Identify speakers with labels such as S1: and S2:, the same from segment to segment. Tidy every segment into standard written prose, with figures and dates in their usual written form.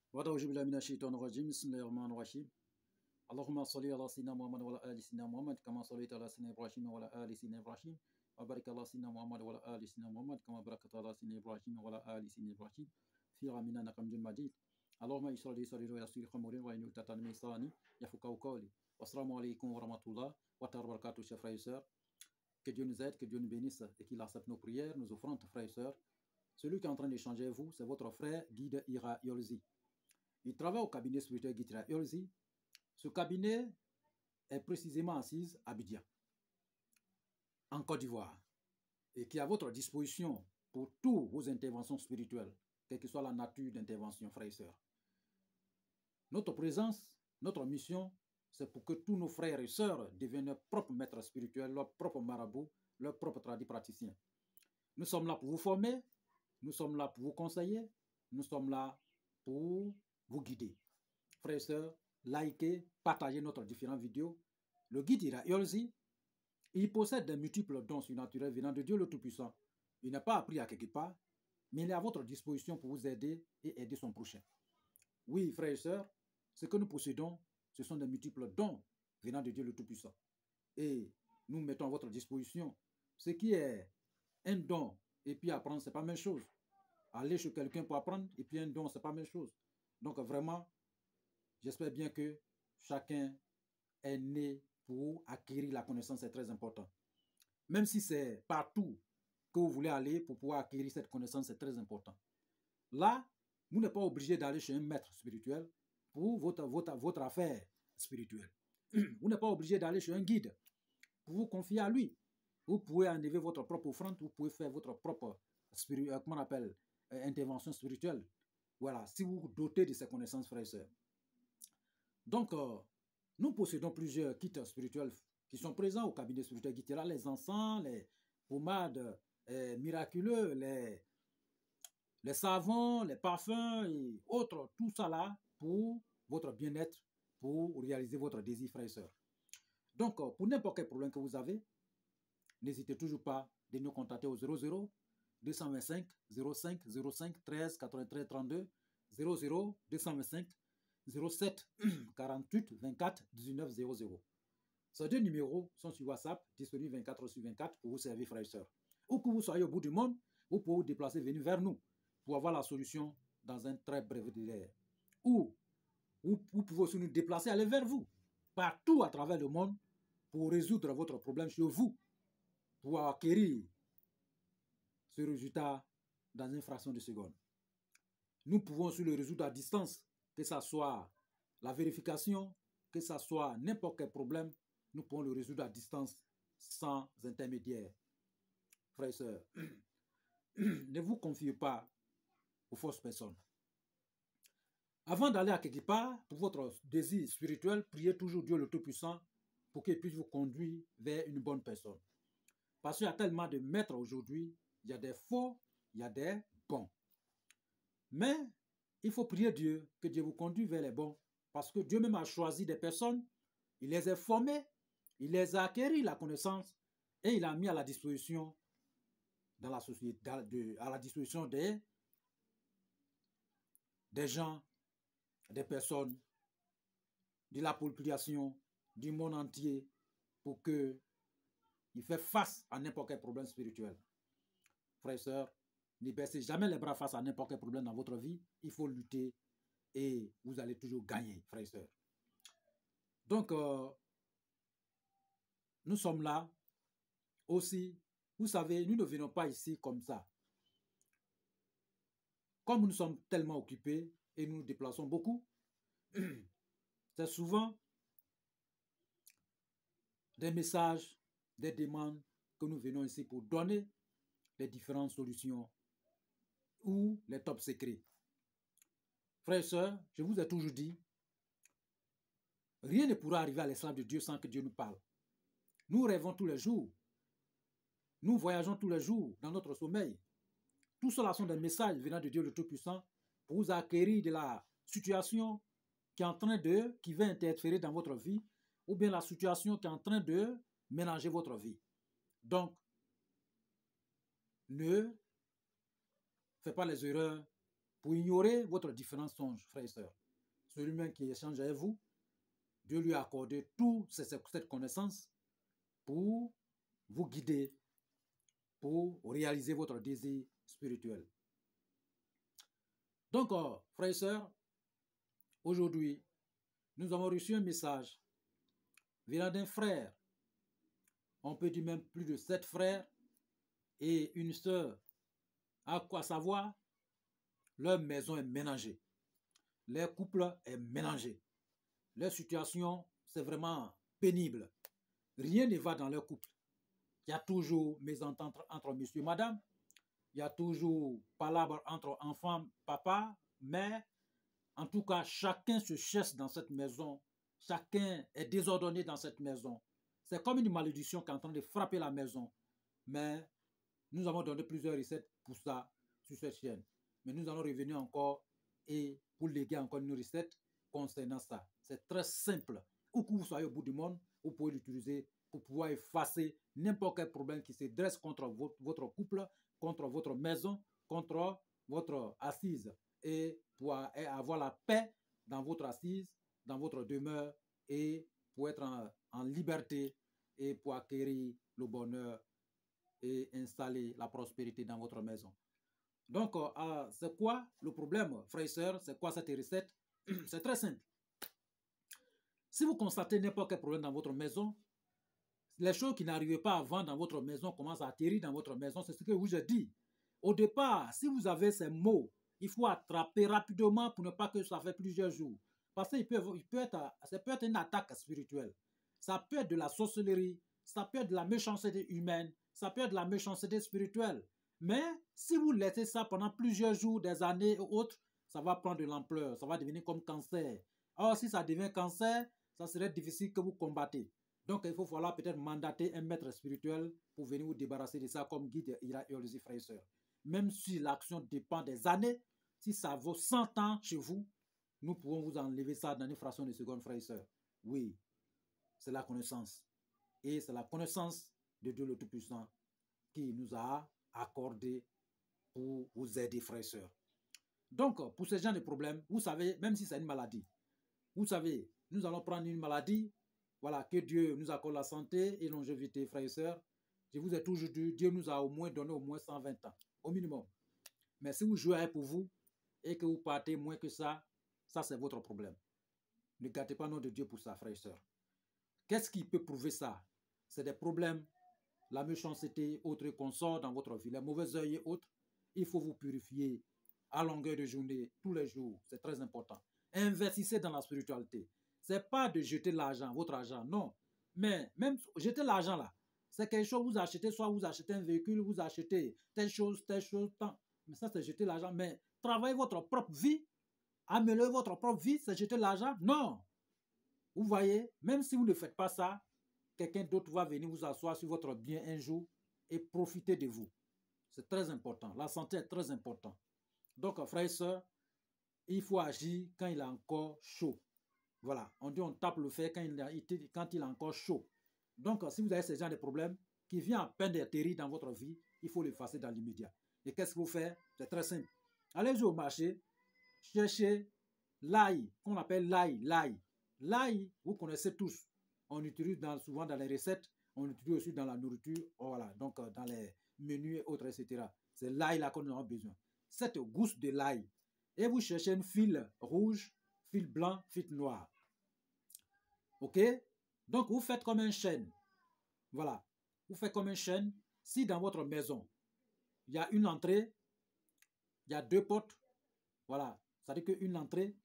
S1: وأعوذ بالله من الشيطان الرجيم بسم الله الرحمن الرحيم اللهم صل على سيدنا محمد وعلى آل سيدنا محمد كما صليت على سيدنا إبراهيم وعلى آل سيدنا إبراهيم وبارك على سيدنا محمد وعلى آل سيدنا محمد كما باركت على سيدنا إبراهيم وعلى آل سيدنا إبراهيم في العالمين إنك حميد مجيد اللهم اشرح لي صدري ويسر لي أمري واحلل عقدة من لساني يفقهوا قولي والسلام عليكم ورحمة الله وبركاته chers frères et sœurs. Que Dieu nous aide, que Dieu nous bénisse et qu'il accepte nos prières, nos offrandes, frères et sœurs. Celui qui est en train d'échanger avec vous, c'est votre frère Guide Ira Yolzi. Il travaille au cabinet spirituel Guide Ira Yolzi. Ce cabinet est précisément assis à Abidjan, en Côte d'Ivoire, et qui est à votre disposition pour toutes vos interventions spirituelles, quelle que soit la nature d'intervention, frères et sœurs. Notre présence, notre mission, c'est pour que tous nos frères et sœurs deviennent leurs propres maîtres spirituels, leurs propres marabouts, leurs propres praticiens. Nous sommes là pour vous former, nous sommes là pour vous conseiller, nous sommes là pour vous guider. Frères et sœurs, likez, partagez notre différentes vidéos. Le guide Ira Yolzi, il possède de multiples dons surnaturels venant de Dieu le Tout-Puissant. Il n'a pas appris à quelque part, mais il est à votre disposition pour vous aider et aider son prochain. Oui, frères et sœurs, ce que nous possédons, ce sont de multiples dons venant de Dieu le Tout-Puissant. Et nous mettons à votre disposition ce qui est un don et puis apprendre, ce n'est pas la même chose. Aller chez quelqu'un pour apprendre et puis un don, ce n'est pas la même chose. Donc vraiment, j'espère bien que chacun est né pour acquérir la connaissance, c'est très important. Même si c'est partout que vous voulez aller pour pouvoir acquérir cette connaissance, c'est très important. Là, vous n'êtes pas obligé d'aller chez un maître spirituel pour votre affaire spirituelle. Vous n'êtes pas obligé d'aller chez un guide pour vous confier à lui. Vous pouvez enlever votre propre offrande, vous pouvez faire votre propre comment on appelle, intervention spirituelle. Voilà, si vous vous dotez de ces connaissances, frères et sœurs. Donc, nous possédons plusieurs kits spirituels qui sont présents au cabinet spirituel Guide Ira, les encens, les pommades miraculeux, les savons, les parfums et autres, tout ça là pour votre bien-être, pour réaliser votre désir, frères et sœurs. Donc, pour n'importe quel problème que vous avez, n'hésitez toujours pas de nous contacter au 00 225 05 05 13 93 32 00 225 07 48 24 19 00. Ces deux numéros sont sur WhatsApp, disponibles 24/24 pour vous servir, frères et sœurs. Où que vous soyez au bout du monde, vous pouvez vous déplacer, venir vers nous pour avoir la solution dans un très bref délai. Ou vous pouvez aussi nous déplacer, aller vers vous, partout à travers le monde, pour résoudre votre problème chez vous, pour acquérir ce résultat dans une fraction de seconde. Nous pouvons aussi le résoudre à distance, que ce soit la vérification, que ce soit n'importe quel problème, nous pouvons le résoudre à distance sans intermédiaire. Frères et sœurs, ne vous confiez pas aux fausses personnes. Avant d'aller à quelque part, pour votre désir spirituel, priez toujours Dieu le Tout-Puissant pour qu'il puisse vous conduire vers une bonne personne. Parce qu'il y a tellement de maîtres aujourd'hui, il y a des faux, il y a des bons. Mais il faut prier Dieu, que Dieu vous conduise vers les bons, parce que Dieu même a choisi des personnes, il les a formées, il les a acquéris la connaissance et il a mis à la disposition dans la société, à la disposition des gens, des personnes, de la population, du monde entier, pour qu'il fasse face à n'importe quel problème spirituel. Frères et sœurs, ne baissez jamais les bras face à n'importe quel problème dans votre vie. Il faut lutter et vous allez toujours gagner, frères et sœurs. Donc, nous sommes là aussi. Vous savez, nous ne venons pas ici comme ça. Comme nous sommes tellement occupés et nous nous déplaçons beaucoup, c'est souvent des messages, des demandes que nous venons ici pour donner les différentes solutions ou les top secrets. Frères et sœurs, je vous ai toujours dit, rien ne pourra arriver à l'esclave de Dieu sans que Dieu nous parle. Nous rêvons tous les jours. Nous voyageons tous les jours dans notre sommeil. Tout cela sont des messages venant de Dieu le Tout-Puissant pour vous acquérir de la situation qui va interférer dans votre vie ou bien la situation qui est en train de mélanger votre vie. Donc, ne faites pas les erreurs pour ignorer votre différent songe, frères et sœurs. Celui-même qui échange avec vous, Dieu lui a accordé toute cette connaissance pour vous guider, pour réaliser votre désir spirituel. Donc, frères et sœurs, aujourd'hui, nous avons reçu un message venant d'un frère. On peut dire même plus de 7 frères et une sœur. À quoi savoir, leur maison est mélangée. Leur couple est mélangé. Leur situation, c'est vraiment pénible. Rien ne va dans leur couple. Il y a toujours mésentente entre monsieur et madame. Il y a toujours palabre entre enfant, papa, mère. En tout cas, chacun se cherche dans cette maison. Chacun est désordonné dans cette maison. C'est comme une malédiction qui est en train de frapper la maison. Mais nous avons donné plusieurs recettes pour ça sur cette chaîne. Mais nous allons revenir encore et pour léguer encore une recette concernant ça. C'est très simple. Où que vous soyez au bout du monde, vous pouvez l'utiliser pour pouvoir effacer n'importe quel problème qui se dresse contre votre couple, contre votre maison, contre votre assise. Et pour avoir la paix dans votre assise, dans votre demeure et pour être en liberté et pour acquérir le bonheur et installer la prospérité dans votre maison. Donc, c'est quoi le problème, frères et sœurs? C'est quoi cette recette? C'est très simple. Si vous constatez n'importe quel problème dans votre maison, les choses qui n'arrivaient pas avant dans votre maison commencent à atterrir dans votre maison. C'est ce que je vous ai dit. Au départ, si vous avez ces maux, il faut attraper rapidement pour ne pas que ça fait plusieurs jours. Parce que ça peut être une attaque spirituelle. Ça peut être de la sorcellerie, ça peut être de la méchanceté humaine, ça peut être de la méchanceté spirituelle. Mais si vous laissez ça pendant plusieurs jours, des années ou autres, ça va prendre de l'ampleur, ça va devenir comme cancer. Or, si ça devient cancer, ça serait difficile que vous combattez. Donc, il faut falloir peut-être mandater un maître spirituel pour venir vous débarrasser de ça comme guide et frères et sœurs. Même si l'action dépend des années, si ça vaut 100 ans chez vous, nous pouvons vous enlever ça dans une fraction de seconde, frères et sœurs. Oui, c'est la connaissance. Et c'est la connaissance de Dieu le Tout-Puissant qui nous a accordé pour vous aider, frères et sœurs. Donc, pour ce genre de problème, vous savez, même si c'est une maladie, vous savez, nous allons prendre une maladie, voilà, que Dieu nous accorde la santé et longévité, frères et sœurs. Je vous ai toujours dit, Dieu nous a au moins donné au moins 120 ans, au minimum. Mais si vous jouez pour vous et que vous partez moins que ça c'est votre problème. Ne gâtez pas le nom de Dieu pour ça, frères et sœurs. Qu'est-ce qui peut prouver ça? C'est des problèmes, la méchanceté, autres consorts dans votre vie, les mauvais œils et autres. Il faut vous purifier à longueur de journée, tous les jours. C'est très important. Investissez dans la spiritualité. Ce n'est pas de jeter l'argent, votre argent, non. Mais même jeter l'argent là, c'est quelque chose, vous achetez, soit vous achetez un véhicule, vous achetez telle chose, tant. Mais ça, c'est jeter l'argent. Mais travaillez votre propre vie, améliorer votre propre vie, c'est jeter l'argent? Non. Vous voyez, même si vous ne faites pas ça, quelqu'un d'autre va venir vous asseoir sur votre bien un jour et profiter de vous. C'est très important. La santé est très importante. Donc, frères et sœurs, il faut agir quand il est encore chaud. Voilà, on dit on tape le fer quand il est encore chaud. Donc, si vous avez ce genre de problème qui vient à peine d'atterrir dans votre vie, il faut l'effacer dans l'immédiat. Et qu'est-ce qu'il faut faire? C'est très simple. Allez au marché, cherchez l'ail, qu'on appelle l'ail. L'ail, vous connaissez tous. On l'utilise souvent dans les recettes, on l'utilise aussi dans la nourriture, voilà, donc dans les menus et autres, etc. C'est l'ail là qu'on a besoin. Cette gousse de l'ail. Et vous cherchez une fil rouge, fil blanc, fil noir. Ok? Donc, vous faites comme un chêne. Voilà. Vous faites comme un chêne. Si dans votre maison, il y a une entrée, il y a 2 portes, voilà. Ça veut dire qu'une entrée,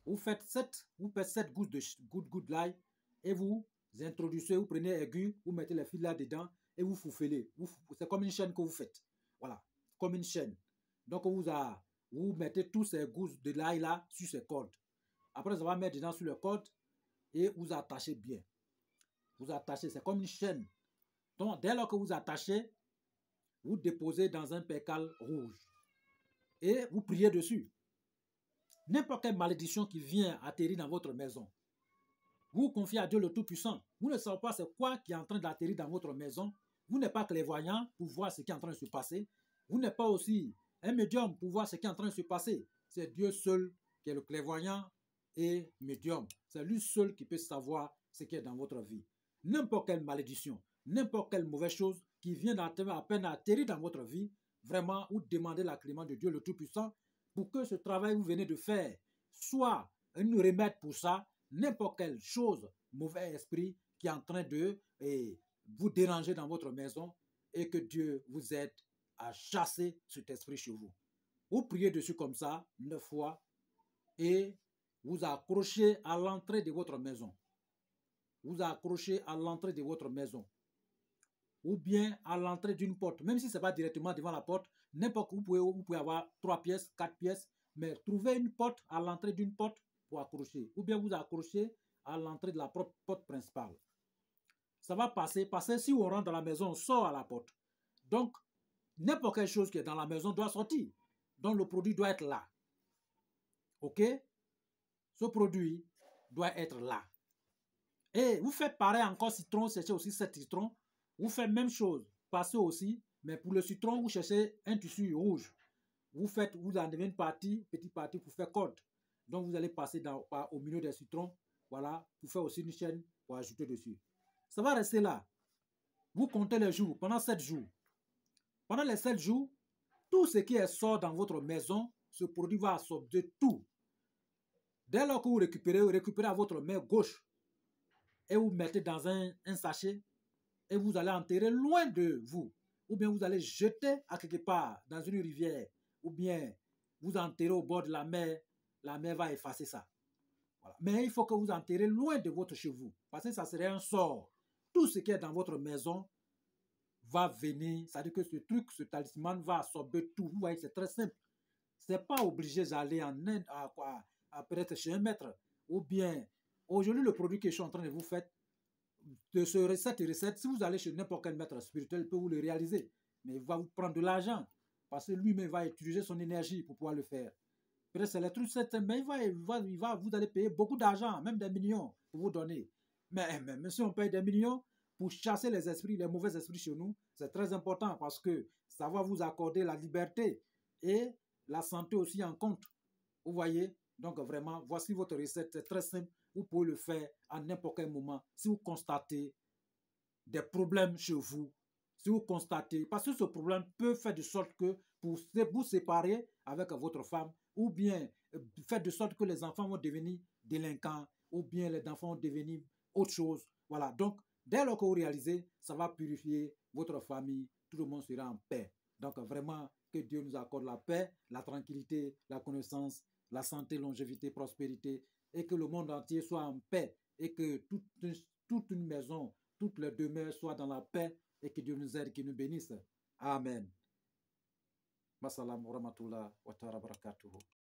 S1: vous faites 7 gousses de l'ail et vous introduisez, vous prenez l'aiguille, vous mettez les fils là-dedans et vous foufelez. C'est comme une chaîne que vous faites. Voilà. Comme une chaîne. Donc, vous mettez tous ces gousses de l'ail là sur ces cordes. Après, ça va mettre dedans sur le corde et vous attachez bien. Vous attachez, c'est comme une chaîne. Donc, dès lors que vous attachez, vous déposez dans un percal rouge et vous priez dessus. N'importe quelle malédiction qui vient atterrir dans votre maison, vous confiez à Dieu le Tout-Puissant. Vous ne savez pas c'est quoi qui est en train d'atterrir dans votre maison. Vous n'êtes pas clairvoyant pour voir ce qui est en train de se passer. Vous n'êtes pas aussi un médium pour voir ce qui est en train de se passer. c'est Dieu seul qui est le clairvoyant et médium. C'est lui seul qui peut savoir ce qui est dans votre vie. N'importe quelle malédiction, n'importe quelle mauvaise chose qui vient à peine atterrir dans votre vie, vraiment, vous demandez la clémence de Dieu le Tout-Puissant pour que ce travail que vous venez de faire soit un remède pour ça, n'importe quelle chose, mauvais esprit qui est en train de vous déranger dans votre maison et que Dieu vous aide à chasser cet esprit chez vous. Vous priez dessus comme ça 9 fois et vous accrochez à l'entrée de votre maison. Vous accrochez à l'entrée de votre maison. Ou bien à l'entrée d'une porte. Même si ce n'est pas directement devant la porte, n'importe où vous pouvez avoir 3 pièces, 4 pièces, mais trouvez une porte à l'entrée d'une porte pour accrocher. Ou bien vous accrochez à l'entrée de la porte principale. Ça va passer, parce que si on rentre dans la maison, on sort à la porte. Donc, n'importe quelle chose qui est dans la maison doit sortir. Donc, le produit doit être là. OK? Ce produit doit être là. Et vous faites pareil encore citron, cherchez aussi 7 citrons. Vous faites même chose, passez aussi, mais pour le citron, vous cherchez un tissu rouge. Vous enlevez une petite partie pour faire corde. Donc, vous allez passer au milieu des citrons, voilà, pour faire aussi une chaîne pour ajouter dessus. Ça va rester là. Vous comptez les jours, pendant 7 jours. Pendant les 7 jours, tout ce qui est sort dans votre maison, ce produit va absorber tout. Dès lors que vous récupérez à votre main gauche et vous mettez dans un sachet et vous allez enterrer loin de vous. Ou bien vous allez jeter à quelque part dans une rivière. Ou bien vous enterrez au bord de la mer va effacer ça. Voilà. Mais il faut que vous enterrez loin de votre chez vous. Parce que ça serait un sort. Tout ce qui est dans votre maison va venir. C'est-à-dire que ce talisman va absorber tout. Vous voyez, c'est très simple. Ce n'est pas obligé d'aller en Inde peut-être chez un maître. Ou bien, aujourd'hui, le produit que je suis en train de vous faire, de ce recette, si vous allez chez n'importe quel maître spirituel, il peut vous le réaliser. Mais il va vous prendre de l'argent. Parce que lui-même va utiliser son énergie pour pouvoir le faire. Peut-être c'est le truc, mais vous allez payer beaucoup d'argent, même des millions, pour vous donner. Mais si on paye des millions pour chasser les esprits, les mauvais esprits chez nous, c'est très important parce que ça va vous accorder la liberté et la santé aussi en compte. Vous voyez? Donc vraiment, voici votre recette, c'est très simple. Vous pouvez le faire à n'importe quel moment. Si vous constatez des problèmes chez vous, si vous constatez, parce que ce problème peut faire de sorte que pour vous séparer avec votre femme, ou bien faire de sorte que les enfants vont devenir délinquants, ou bien les enfants vont devenir autre chose. Voilà, donc dès lors que vous réalisez, ça va purifier votre famille, tout le monde sera en paix. Donc vraiment, que Dieu nous accorde la paix, la tranquillité, la connaissance, la santé, longévité, prospérité, et que le monde entier soit en paix, et que toute une maison, toutes les demeures soient dans la paix, et que Dieu nous aide, qu'il nous bénisse. Amen. Wassalamu warahmatullahi wabarakatuh.